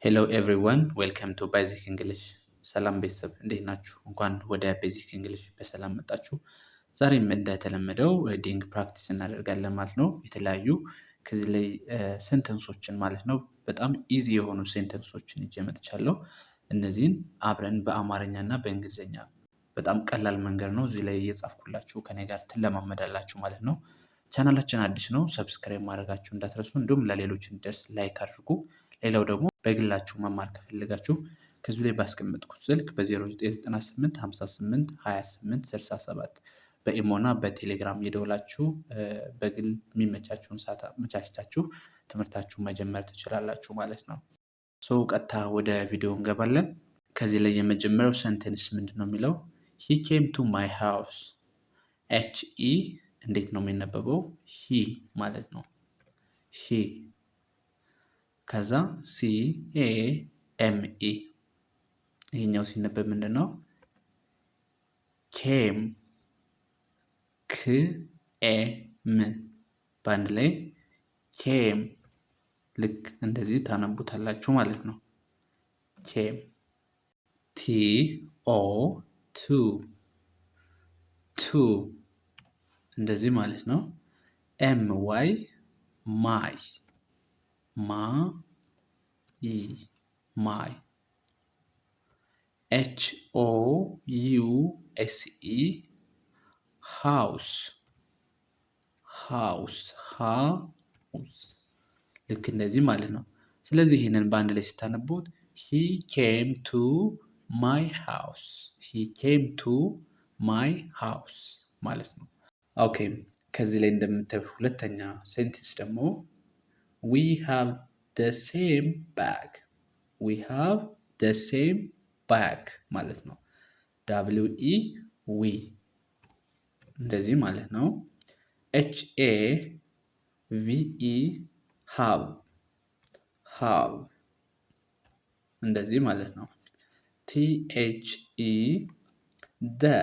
ሄሎ ኤቭሪዋን ዌልካም ቱ ቤዚክ እንግሊሽ። ሰላም ቤተሰብ እንዴት ናችሁ? እንኳን ወደ ቤዚክ እንግሊሽ በሰላም መጣችሁ። ዛሬም እንደተለመደው ሪዲንግ ፕራክቲስ እናደርጋለን ማለት ነው። የተለያዩ ከዚህ ላይ ሴንተንሶችን ማለት ነው በጣም ኢዚ የሆኑ ሴንተንሶችን ይዤ መጥቻለሁ። እነዚህን አብረን በአማርኛ እና በእንግሊዝኛ በጣም ቀላል መንገድ ነው እዚህ ላይ እየጻፍኩላችሁ ከኔ ጋር ትለማመዳላችሁ ማለት ነው። ቻናላችን አዲስ ነው፣ ሰብስክራይብ ማድረጋችሁ እንዳትረሱ፣ እንዲሁም ለሌሎች እንዲደርስ ላይክ አድርጉ። ሌላው ደግሞ በግላችሁ መማር ከፈለጋችሁ ከዚህ ላይ ባስቀመጥኩት ስልክ በ0998 58 28 67 በኢሞና በቴሌግራም የደውላችሁ በግል የሚመቻችሁን ሰዓት አመቻችታችሁ ትምህርታችሁ መጀመር ትችላላችሁ ማለት ነው። ቀጥታ ወደ ቪዲዮ እንገባለን። ከዚህ ላይ የመጀመሪያው ሰንተንስ ምንድን ነው የሚለው? ሂ ኬም ቱ ማይ ሃውስ። HE እንዴት ነው የሚነበበው? ሂ ማለት ነው። ሂ ከዛ CAME ይሄኛው ሲነበብ ምንድን ነው? ኬም KM በአንድ ላይ ኬም። ልክ እንደዚህ ታነቡታላችሁ ማለት ነው። ኬም TO2 እንደዚህ ማለት ነው። MY ማይ ማይ HOUSE ሃውስ ልክ እንደዚህ ማለት ነው። ስለዚህ ይህንን በአንድ ላይ ስታነቡት he came to my house ማለት ነው። ኦኬ ከዚህ ላይ እንደምታዩት ሁለተኛ ሴንቴንስ ደግሞ we have the same bag ማለት ነው። WE we እንደዚህ ማለት ነው። HAVE have እንደዚህ ማለት ነው። THE the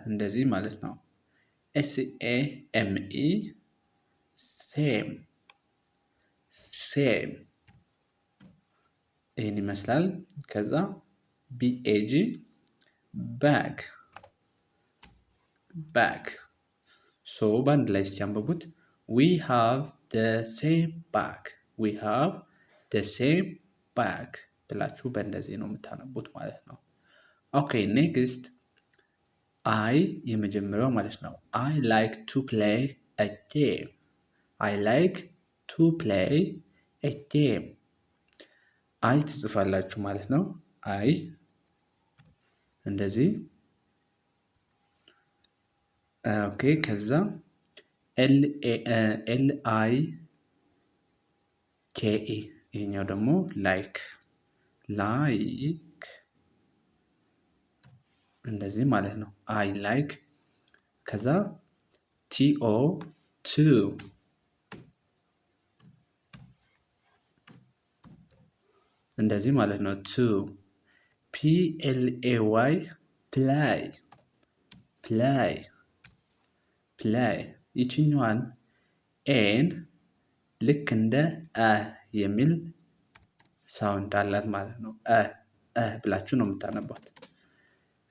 እንደዚህ ማለት ነው። SAME same ይህን ይመስላል። ከዛ BAG bag በአንድ ላይ ሲያንበቡት we have the same bag ብላችሁ በእንደዚህ ነው የምታነቡት ማለት ነው። ኦኬ ኔክስት አይ የመጀመሪያው ማለት ነው። I like to play a game አይ ትጽፋላችሁ ማለት ነው። አይ እንደዚህ ኦኬ ከዛ LIKE ይሄኛው ደግሞ ላይክ እንደዚህ ማለት ነው። አይ ላይክ ከዛ TO2 እንደዚህ ማለት ነው። PLAY ፕላይ ይችኛዋን ኤን ልክ እንደ የሚል ሳውንድ አላት ማለት ነው። ብላችሁ ነው የምታነቧት።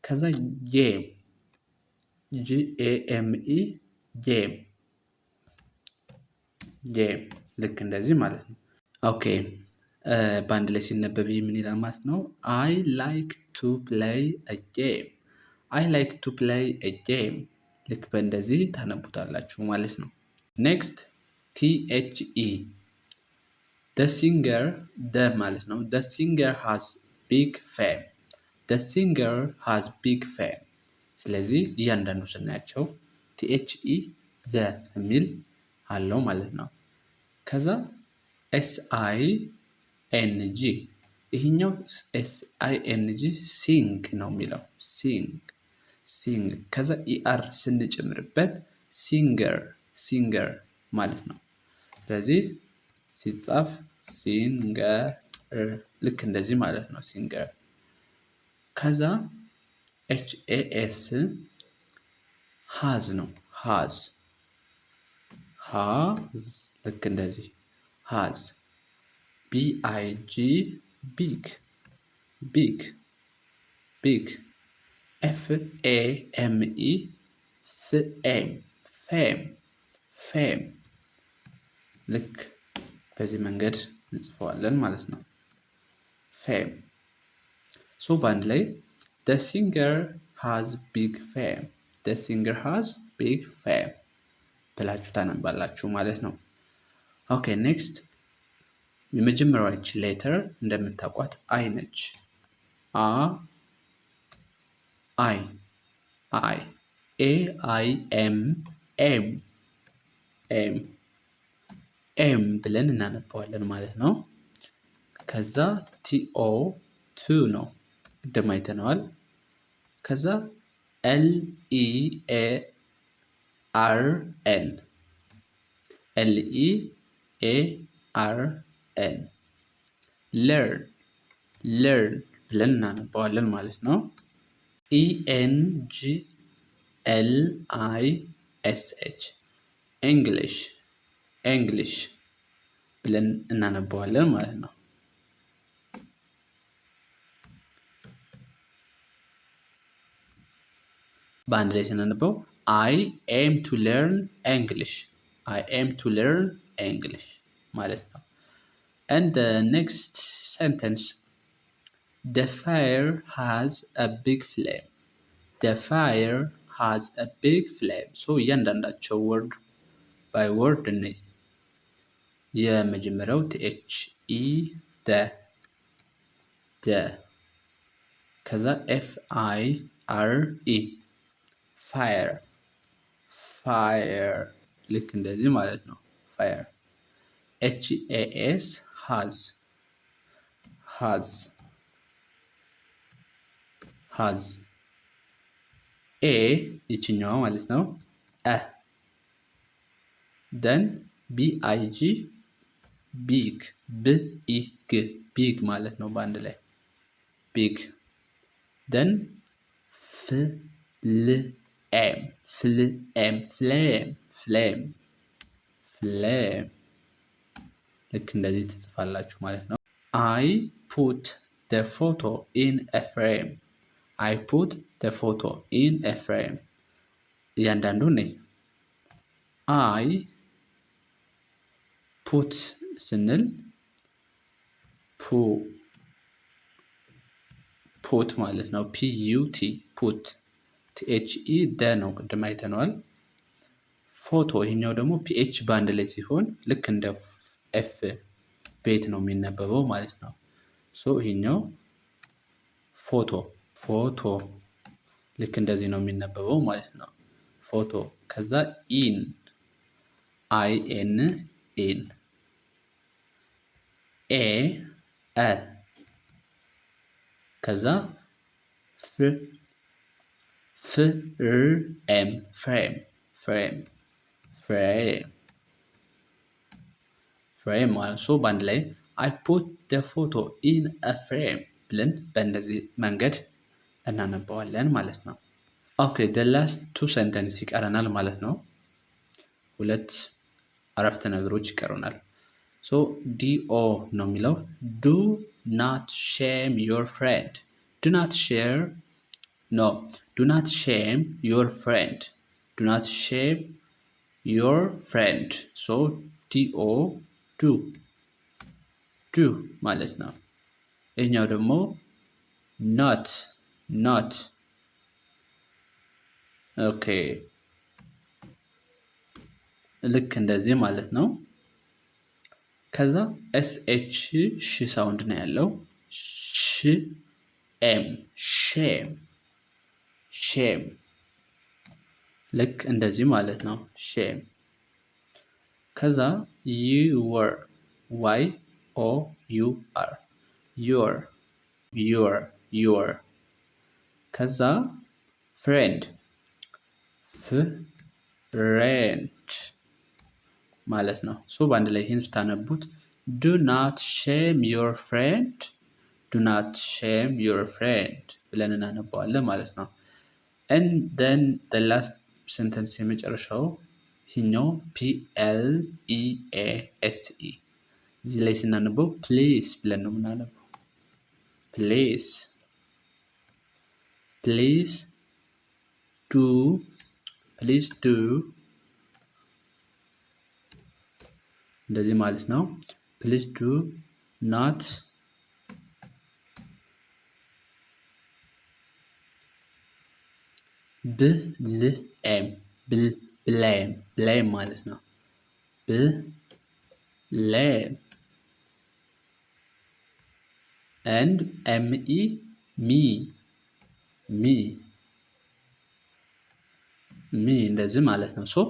ከዛ ጌም GAME ጌም ልክ እንደዚህ ማለት ነው። ኦኬ በአንድ ላይ ሲነበብ ምን ይላል ማለት ነው? I like to play a game ልክ በእንደዚህ ታነቡታላችሁ ማለት ነው። ኔክስት THE ማለት ነው። the singer has big fame ስለዚህ እያንዳንዱ ስናያቸው THE የሚል አለው ማለት ነው። ከዛ SING ይሄኛው SING ሲንግ ነው የሚለው ሲንግ ከዛ ER ስንጨምርበት ሲንገር ማለት ነው። ስለዚህ ሲጻፍ ሲንገር ልክ እንደዚህ ማለት ነው። ሲንገር ከዛ HAS ሃዝ ነው። ሃዝ ልክ እንደዚህ ሃዝ BIG big big big FAME fame fame fame ልክ በዚህ መንገድ እንጽፈዋለን ማለት ነው። ፌም ሶ በአንድ ላይ the singer has big fame the singer has big fame ብላችሁ ታነባላችሁ ማለት ነው። ኦኬ ኔክስት የመጀመሪያዎች ሌተር እንደምታውቋት አይ ነች። አይ AIM ኤም ብለን እናነባዋለን ማለት ነው። ከዛ TO 2 ነው ቅድም አይተነዋል። ከዛ LEARN learn ብለን እናነባዋለን ማለት ነው። ENGLISH English ብለን እናነባዋለን ማለት ነው። በአንድ ላይ ስናነበው I aim to learn English ማለት ነው። And the next sentence the fire has a big flame so እያንዳንዳቸው word by word ነኝ። የመጀመሪያው THE ከዛ FIRE fire ልክ እንደዚህ ማለት ነው። fire HAS has A ይችኛዋ ማለት ነው። then BIG big big ማለት ነው በአንድ ላይ big then flame ልክ እንደዚህ ትጽፋላችሁ ማለት ነው። I put the photo in a frame እያንዳንዱ ነኝ። I put ስንል ፑት ማለት ነው። PUT ፑት THE ነው ቅድም አይተነዋል። ፎቶ ይሄኛው ደግሞ PH በአንድ ላይ ሲሆን ልክ እንደ ኤፍ ቤት ነው የሚነበበው ማለት ነው። ሶ ይሄኛው ፎቶ ልክ እንደዚህ ነው የሚነበበው ማለት ነው። ፎቶ ከዛ IN ከዛ ፍሬም ማለት ሶ በአንድ ላይ I put the photo in a frame ብለን በእንደዚህ መንገድ እናነባዋለን ማለት ነው። ኦኬ the last two sentences ይቀረናል ማለት ነው። ሁለት አረፍተ ነገሮች ይቀሩናል። ሶ DO ነው የሚለው do not shame your friend do not shame your friend so DO do ማለት ነው። ይህኛው ደግሞ not ኦኬ ልክ እንደዚህ ማለት ነው። ከዛ SH ሽ ሳውንድ ነው ያለው ሼም ልክ እንደዚህ ማለት ነው። ሼም ከዛ your your ከዛ friend ማለት ነው። ሶ በአንድ ላይ ይህን ስታነቡት do not shame your friend ብለን እናነባዋለን ማለት ነው። and then the last sentence የመጨረሻው ይህኛው PLEASE እዚህ ላይ ስናነበው ፕሌስ ብለን ነው የምናነበው። ፕሌስ ፕሊዝ ዱ እንደዚህ ማለት ነው። ፕሊዝ ዱ ናት ብሌም ማለት ነው። ብሌም and ሚ እንደዚህ ማለት ነው። ሶ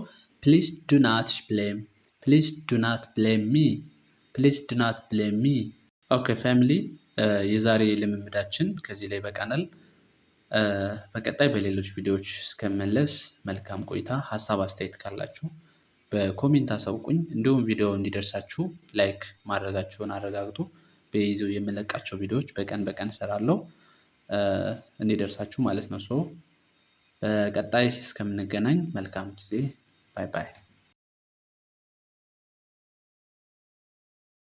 ፕሊዝ ዱ ናት ብሌም፣ ፕሊዝ ዱ ናት ብሌም ሚ፣ ፕሊዝ ዱ ናት ብሌም ሚ። ኦኬ ፋሚሊ የዛሬ ልምምዳችን ከዚህ ላይ በቃናል። በቀጣይ በሌሎች ቪዲዮዎች እስከመለስ መልካም ቆይታ። ሀሳብ አስተያየት ካላችሁ በኮሜንት አሳውቁኝ። እንዲሁም ቪዲዮ እንዲደርሳችሁ ላይክ ማድረጋችሁን አረጋግጡ። በይዘው የምለቃቸው ቪዲዮዎች በቀን እሰራለሁ እንዲደርሳችሁ ማለት ነው። በቀጣይ እስከምንገናኝ መልካም ጊዜ። ባይ ባይ።